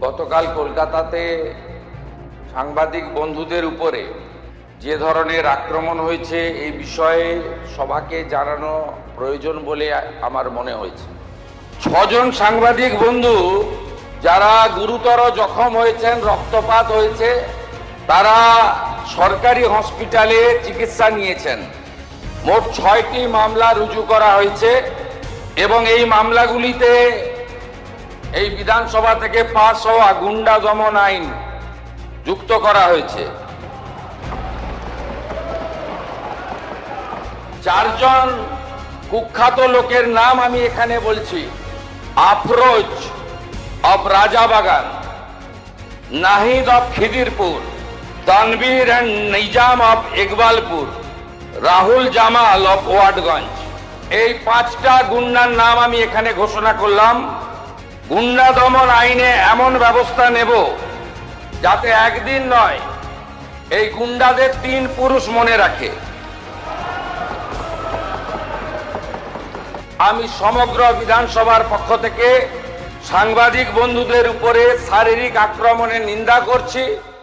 গতকাল কলকাতাতে সাংবাদিক বন্ধুদের উপরে যে ধরনের আক্রমণ হয়েছে এই বিষয়ে সবাইকে জানানো প্রয়োজন বলে আমার মনে হয়েছে। 6 জন সাংবাদিক বন্ধু যারা গুরুতর জখম হয়েছেন, রক্তপাত হয়েছে, তারা সরকারি হসপিটালে চিকিৎসা নিয়েছেন। মোট 6টি মামলা রুজু করা হয়েছে এবং এই মামলাগুলিতে এই বিধানসভা থেকে পাস হওয়া গুন্ডা দমন আইন যুক্ত করা হয়েছে। 4 জন কুখ্যাত লোকের নাম আমি এখানে বলছি: Afroz of Rajabagan, Nahid of Khidirpur, Tanvir and Nizam of Ekbalpur, Rahul Jamal of Watgunge. এই 5টা গুন্ডার নাম আমি এখানে ঘোষণা করলাম। গুন্ডা দমন আইনে এমন ব্যবস্থা নেব যাতে একদিন নয়, এই গুন্ডাদের 3 পুরুষ মনে রাখে। আমি সমগ্র বিধানসভার পক্ষ থেকে সাংবাদিক বন্ধুদের উপরে শারীরিক আক্রমণের নিন্দা করছি।